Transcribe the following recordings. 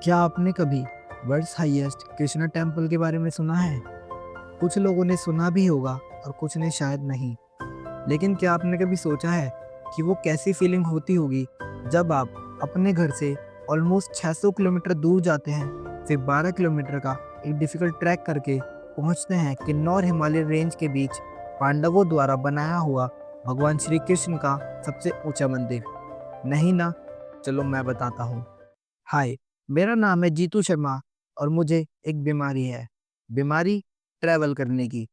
क्या आपने कभी वर्ल्ड्स हाईएस्ट कृष्णा टेम्पल के बारे में सुना है? कुछ लोगों ने सुना भी होगा और कुछ ने शायद नहीं। लेकिन क्या आपने कभी सोचा है कि वो कैसी फीलिंग होती होगी जब आप अपने घर से ऑलमोस्ट 600 किलोमीटर दूर जाते हैं, फिर 12 किलोमीटर का एक डिफिकल्ट ट्रैक करके पहुंचते हैं किन्नौर हिमालय रेंज के बीच पांडवों द्वारा बनाया हुआ भगवान श्री कृष्ण का सबसे ऊंचा मंदिर? नहीं ना? चलो मैं बताता हूँ। हाय, मेरा नाम है जीतू शर्मा और मुझे एक बीमारी है। बीमारी ट्रैवल करने की।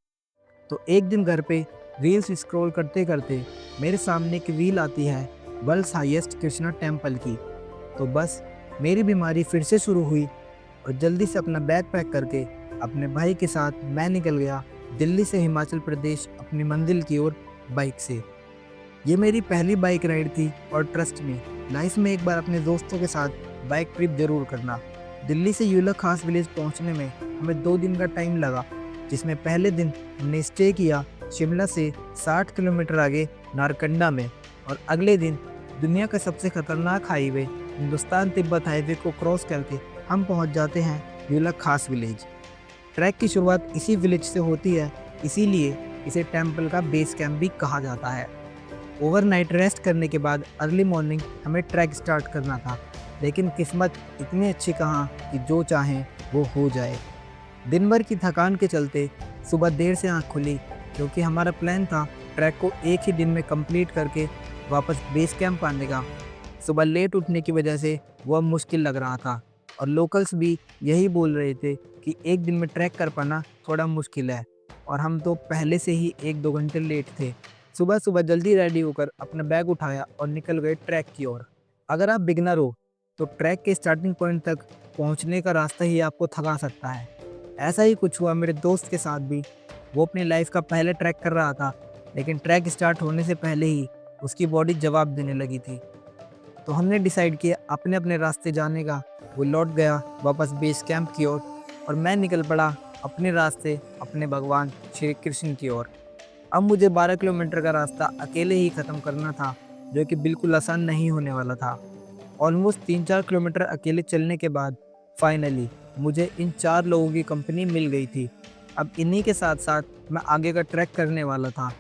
तो एक दिन घर पे रील्स स्क्रॉल करते करते मेरे सामने एक रील आती है वर्ल्ड्स हाईएस्ट कृष्णा टेम्पल की। तो बस मेरी बीमारी फिर से शुरू हुई और जल्दी से अपना बैग पैक करके अपने भाई के साथ मैं निकल गया दिल्ली से हिमाचल प्रदेश अपनी मंजिल की ओर बाइक से। ये मेरी पहली बाइक राइड थी और ट्रस्ट मी, लाइफ में एक बार अपने दोस्तों के साथ बाइक ट्रिप जरूर करना। दिल्ली से यूला खास विलेज पहुंचने में हमें 2 दिन का टाइम लगा, जिसमें पहले दिन हमने स्टे किया शिमला से 60 किलोमीटर आगे नारकंडा में, और अगले दिन दुनिया का सबसे खतरनाक हाईवे हिंदुस्तान तिब्बत हाईवे को क्रॉस करके हम पहुंच जाते हैं यूला खास विलेज। ट्रैक की शुरुआत इसी विलेज से होती है, इसीलिए इसे टेम्पल का बेस कैंप भी कहा जाता है। ओवरनाइट रेस्ट करने के बाद अर्ली मॉर्निंग हमें ट्रैक स्टार्ट करना था, लेकिन किस्मत इतनी अच्छी कहाँ कि जो चाहें वो हो जाए। दिन भर की थकान के चलते सुबह देर से आँख खुली, क्योंकि हमारा प्लान था ट्रैक को एक ही दिन में कंप्लीट करके वापस बेस कैंप आने का। सुबह लेट उठने की वजह से वो अब मुश्किल लग रहा था, और लोकल्स भी यही बोल रहे थे कि एक दिन में ट्रैक कर पाना थोड़ा मुश्किल है, और हम तो पहले से ही 1-2 घंटे लेट थे। सुबह सुबह जल्दी रेडी होकर अपना बैग उठाया और निकल गए ट्रैक की ओर। अगर आप बिगनर हो तो ट्रैक के स्टार्टिंग पॉइंट तक पहुंचने का रास्ता ही आपको थका सकता है। ऐसा ही कुछ हुआ मेरे दोस्त के साथ भी। वो अपनी लाइफ का पहले ट्रैक कर रहा था, लेकिन ट्रैक स्टार्ट होने से पहले ही उसकी बॉडी जवाब देने लगी थी। तो हमने डिसाइड किया अपने अपने रास्ते जाने का। वो लौट गया वापस बेस कैंप की ओर, और मैं निकल पड़ा अपने रास्ते अपने भगवान श्री कृष्ण की ओर। अब मुझे 12 किलोमीटर का रास्ता अकेले ही खत्म करना था, जो कि बिल्कुल आसान नहीं होने वाला था। ऑलमोस्ट 3-4 किलोमीटर अकेले चलने के बाद फाइनली मुझे इन 4 लोगों की कंपनी मिल गई थी। अब इन्हीं के साथ साथ मैं आगे का ट्रैक करने वाला था,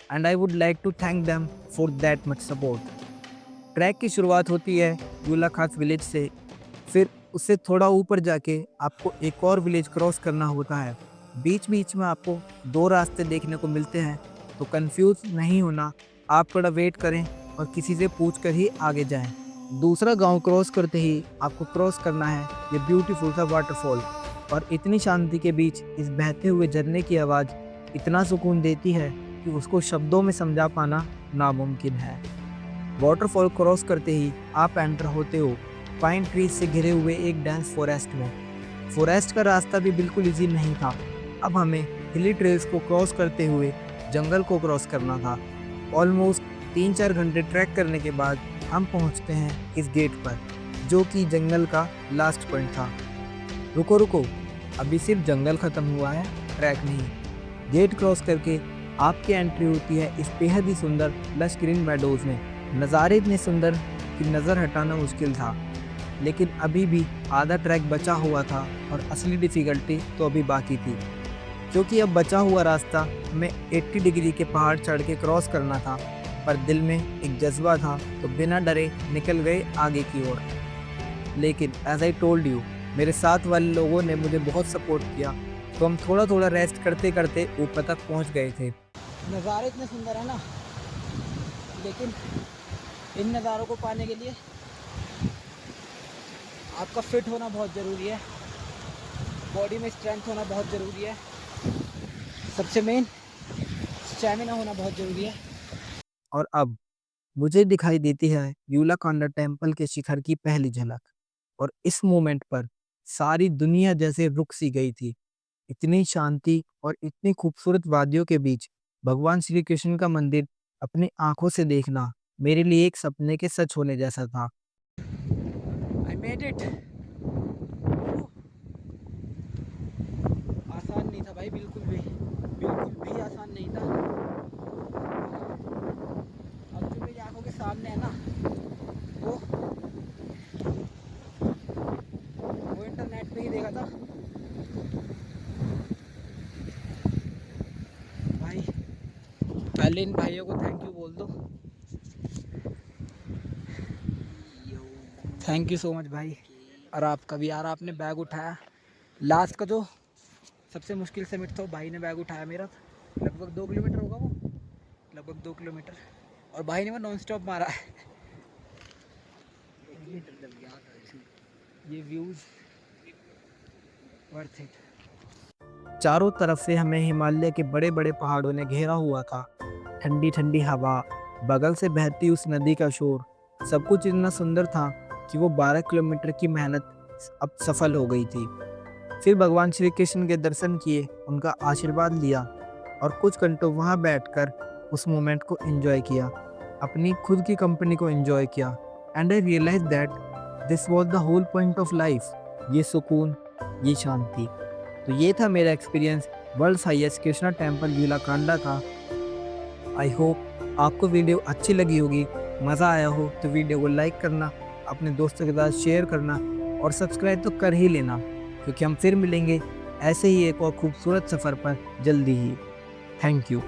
and I would like to thank them for that much support. Track की शुरुआत होती है यूला खास विलेज से, फिर उससे थोड़ा ऊपर जाके आपको एक और विलेज क्रॉस करना होता है। बीच बीच में आपको 2 रास्ते देखने को मिलते हैं, तो कंफ्यूज नहीं होना, आप थोड़ा वेट करें और किसी से पूछ कर ही आगे जाएं। दूसरा गांव क्रॉस करते ही आपको क्रॉस करना है ये ब्यूटीफुल सा वाटरफॉल, और इतनी शांति के बीच इस बहते हुए झरने की आवाज़ इतना सुकून देती है कि उसको शब्दों में समझा पाना नामुमकिन है। वाटरफॉल क्रॉस करते ही आप एंटर होते हो पाइन ट्रीज से घिरे हुए एक डेंस फॉरेस्ट में। फॉरेस्ट का रास्ता भी बिल्कुल इजी नहीं था। अब हमें हिली ट्रेल्स को क्रॉस करते हुए जंगल को क्रॉस करना था। ऑलमोस्ट 3-4 घंटे ट्रैक करने के बाद हम पहुंचते हैं इस गेट पर, जो कि जंगल का लास्ट पॉइंट था। रुको रुको, अभी सिर्फ जंगल खत्म हुआ है, ट्रैक नहीं। गेट क्रॉस करके आपकी एंट्री होती है इस बेहद ही सुंदर लश ग्रीन मेडोज में। नज़ारे इतने सुंदर कि नज़र हटाना मुश्किल था, लेकिन अभी भी आधा ट्रैक बचा हुआ था, और असली डिफ़िकल्टी तो अभी बाकी थी, क्योंकि अब बचा हुआ रास्ता हमें 80 डिग्री के पहाड़ चढ़ के क्रॉस करना था। पर दिल में एक जज्बा था, तो बिना डरे निकल गए आगे की ओर। लेकिन एज आई टोल्ड यू, मेरे साथ वाले लोगों ने मुझे बहुत सपोर्ट किया, तो हम थोड़ा थोड़ा रेस्ट करते करते ऊपर तक पहुंच गए थे। नज़ारे इतने सुंदर है ना, लेकिन इन नज़ारों को पाने के लिए आपका फिट होना बहुत ज़रूरी है, बॉडी में स्ट्रेंथ होना बहुत ज़रूरी है, सबसे मेन स्टैमिना होना बहुत ज़रूरी है। और अब मुझे दिखाई देती है यूलाकांडा टेम्पल के शिखर की पहली झलक, और इस मोमेंट पर सारी दुनिया जैसे रुक सी गई थी। इतनी शांति और इतनी खूबसूरत वादियों के बीच भगवान श्री कृष्ण का मंदिर अपनी आंखों से देखना मेरे लिए एक सपने के सच होने जैसा था। I made it. आसान नहीं था भाई, बिल्कुल भी आसान नहीं था। अब जो मेरी आंखों के सामने है ना, वो रहा था भाई। पहले इन भाइयों को थैंक यू बोल दो। थैंक यू सो मच भाई। और आपका भी यार, आपने बैग उठाया। लास्ट का जो सबसे मुश्किल समिट था, भाई ने बैग उठाया मेरा। लगभग 2 किलोमीटर होगा वो, लगभग 2 किलोमीटर। और भाई ने वो नॉन स्टॉप मारा है। ये व्यूज़ वर्थ इट। चारों तरफ से हमें हिमालय के बड़े बड़े पहाड़ों ने घेरा हुआ था। ठंडी ठंडी हवा, बगल से बहती उस नदी का शोर, सब कुछ इतना सुंदर था कि वो 12 किलोमीटर की मेहनत अब सफल हो गई थी। फिर भगवान श्री कृष्ण के दर्शन किए, उनका आशीर्वाद लिया और कुछ घंटों वहाँ बैठकर उस मोमेंट को एंजॉय किया, अपनी खुद की कंपनी को एंजॉय किया। And I realise that this was the whole point of life. ये सुकून, ये शांति। तो ये था मेरा experience world highest Krishna temple वीलाकांडा का। आई होप आपको वीडियो अच्छी लगी होगी, मज़ा आया हो तो वीडियो को लाइक करना, अपने दोस्तों के साथ शेयर करना और सब्सक्राइब तो कर ही लेना, क्योंकि हम फिर मिलेंगे ऐसे ही एक और खूबसूरत सफ़र पर जल्दी ही। Thank you.